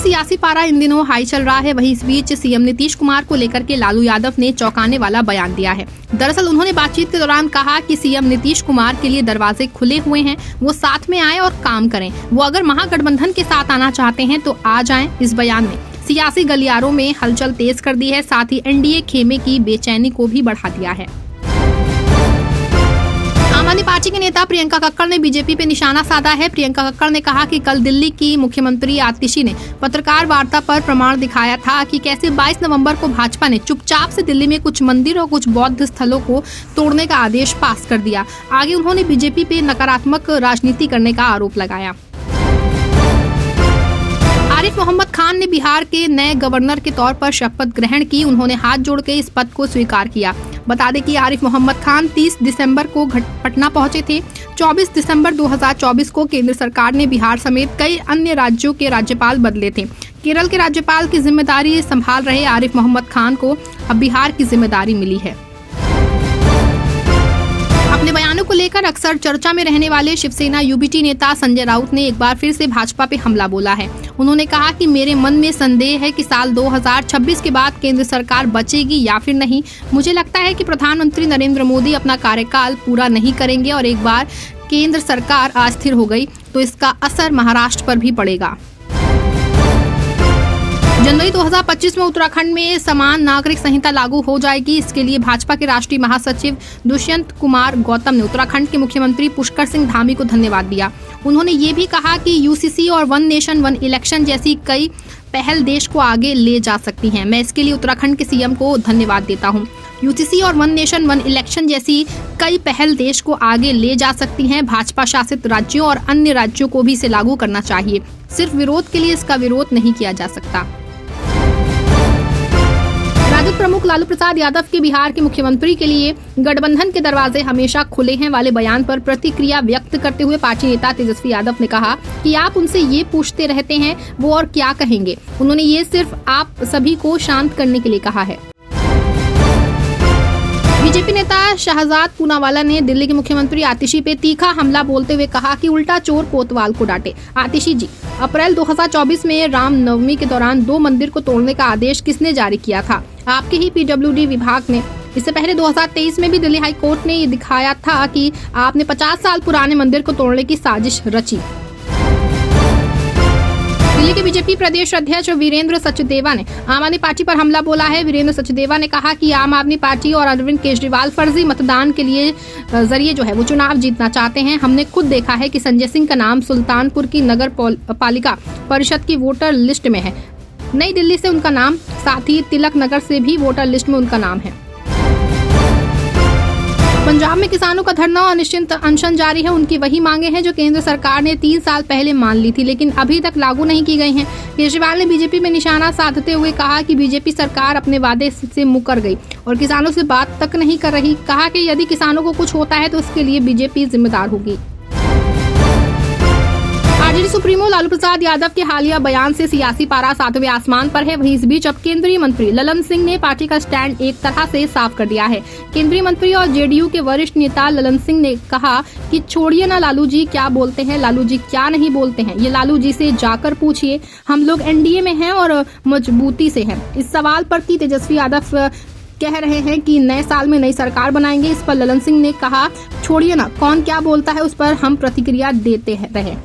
सियासी पारा इन दिनों हाई चल रहा है। वहीं इस बीच सीएम नीतीश कुमार को लेकर के लालू यादव ने चौंकाने वाला बयान दिया है। दरअसल उन्होंने बातचीत के दौरान कहा कि सीएम नीतीश कुमार के लिए दरवाजे खुले हुए हैं, वो साथ में आए और काम करें। वो अगर महागठबंधन के साथ आना चाहते हैं तो आ जाएं। इस बयान में सियासी गलियारों में हलचल तेज कर दी है, साथ ही एनडीए खेमे की बेचैनी को भी बढ़ा दिया है। आम आदमी पार्टी के नेता प्रियंका कक्कड़ ने बीजेपी पे निशाना साधा है। प्रियंका कक्कड़ ने कहा कि कल दिल्ली की मुख्यमंत्री आतिशी ने पत्रकार वार्ता पर प्रमाण दिखाया था कि कैसे 22 नवंबर को भाजपा ने चुपचाप से दिल्ली में कुछ मंदिर और कुछ बौद्ध स्थलों को तोड़ने का आदेश पास कर दिया। आगे उन्होंने बीजेपी पे नकारात्मक राजनीति करने का आरोप लगाया। आरिफ मोहम्मद खान ने बिहार के नए गवर्नर के तौर पर शपथ ग्रहण की। उन्होंने हाथ जोड़ के इस पद को स्वीकार किया। बता दें कि आरिफ मोहम्मद खान 30 दिसंबर को पटना पहुंचे थे। 24 दिसंबर 2024 को केंद्र सरकार ने बिहार समेत कई अन्य राज्यों के राज्यपाल बदले थे। केरल के राज्यपाल की जिम्मेदारी संभाल रहे आरिफ मोहम्मद खान को अब बिहार की जिम्मेदारी मिली है। अपने बयानों को लेकर अक्सर चर्चा में रहने वाले शिवसेना यूबीटी नेता संजय राउत ने एक बार फिर से भाजपा पे हमला बोला है। उन्होंने कहा कि मेरे मन में संदेह है कि साल 2026 के बाद केंद्र सरकार बचेगी या फिर नहीं। मुझे लगता है कि प्रधानमंत्री नरेंद्र मोदी अपना कार्यकाल पूरा नहीं करेंगे और एक बार केंद्र सरकार अस्थिर हो गई तो इसका असर महाराष्ट्र पर भी पड़ेगा। जनवरी 2025 में उत्तराखंड में समान नागरिक संहिता लागू हो जाएगी। इसके लिए भाजपा के राष्ट्रीय महासचिव दुष्यंत कुमार गौतम ने उत्तराखंड के मुख्यमंत्री पुष्कर सिंह धामी को धन्यवाद दिया। उन्होंने ये भी कहा कि यूसीसी और वन नेशन वन इलेक्शन जैसी कई पहल देश को आगे ले जा सकती हैं। मैं इसके लिए उत्तराखंड के सीएम को धन्यवाद देता हूं। यूसीसी और वन नेशन वन इलेक्शन जैसी कई पहल देश को आगे ले जा सकती हैं। भाजपा शासित राज्यों और अन्य राज्यों को भी इसे लागू करना चाहिए। सिर्फ विरोध के लिए इसका विरोध नहीं किया जा सकता। राजद प्रमुख लालू प्रसाद यादव के बिहार के मुख्यमंत्री के लिए गठबंधन के दरवाजे हमेशा खुले हैं वाले बयान पर प्रतिक्रिया व्यक्त करते हुए पार्टी नेता तेजस्वी यादव ने कहा कि आप उनसे ये पूछते रहते हैं वो और क्या कहेंगे। उन्होंने ये सिर्फ आप सभी को शांत करने के लिए कहा है। बीजेपी नेता शहजाद पूनावाला ने दिल्ली के मुख्यमंत्री आतिशी पे तीखा हमला बोलते हुए कहा कि उल्टा चोर कोतवाल को डांटे। आतिशी जी, अप्रैल 2024 में रामनवमी के दौरान 2 मंदिर को तोड़ने का आदेश किसने जारी किया था? आपके ही पीडब्ल्यूडी विभाग ने। इससे पहले 2023 में भी दिल्ली हाई कोर्ट ने ये दिखाया था कि आपने 50 साल पुराने मंदिर को तोड़ने की साजिश रची। दिल्ली के बीजेपी प्रदेश अध्यक्ष वीरेंद्र सचदेवा ने आम आदमी पार्टी पर हमला बोला है। वीरेंद्र सचदेवा ने कहा कि आम आदमी पार्टी और अरविंद केजरीवाल फर्जी मतदान के लिए जरिए जो है वो चुनाव जीतना चाहते हैं। हमने खुद देखा है कि संजय सिंह का नाम सुल्तानपुर की नगर पालिका परिषद की वोटर लिस्ट में है। नई दिल्ली से उनका नाम, साथ ही तिलक नगर से भी वोटर लिस्ट में उनका नाम है। पंजाब में किसानों का धरना और अनिश्चित अनशन जारी है। उनकी वही मांगे हैं जो केंद्र सरकार ने 3 साल पहले मान ली थी, लेकिन अभी तक लागू नहीं की गई हैं। केजरीवाल ने बीजेपी में निशाना साधते हुए कहा कि बीजेपी सरकार अपने वादे से मुकर गई और किसानों से बात तक नहीं कर रही। कहा कि यदि किसानों को कुछ होता है तो उसके लिए बीजेपी जिम्मेदार होगी। आरजेडी सुप्रीमो लालू प्रसाद यादव के हालिया बयान से सियासी पारा 7वें आसमान पर है। वहीं इस बीच अब केंद्रीय मंत्री ललन सिंह ने पार्टी का स्टैंड एक तरह से साफ कर दिया है। केंद्रीय मंत्री और जेडीयू के वरिष्ठ नेता ललन सिंह ने कहा कि छोड़िए ना लालू जी क्या बोलते हैं, लालू जी क्या नहीं बोलते हैं, ये लालू जी से जाकर पूछिए। हम लोग एनडीए में हैं और मजबूती से हैं। इस सवाल पर कि तेजस्वी यादव कह रहे हैं कि नए साल में नई सरकार बनाएंगे, इस पर ललन सिंह ने कहा छोड़िए ना कौन क्या बोलता है, उस पर हम प्रतिक्रिया देते रहे।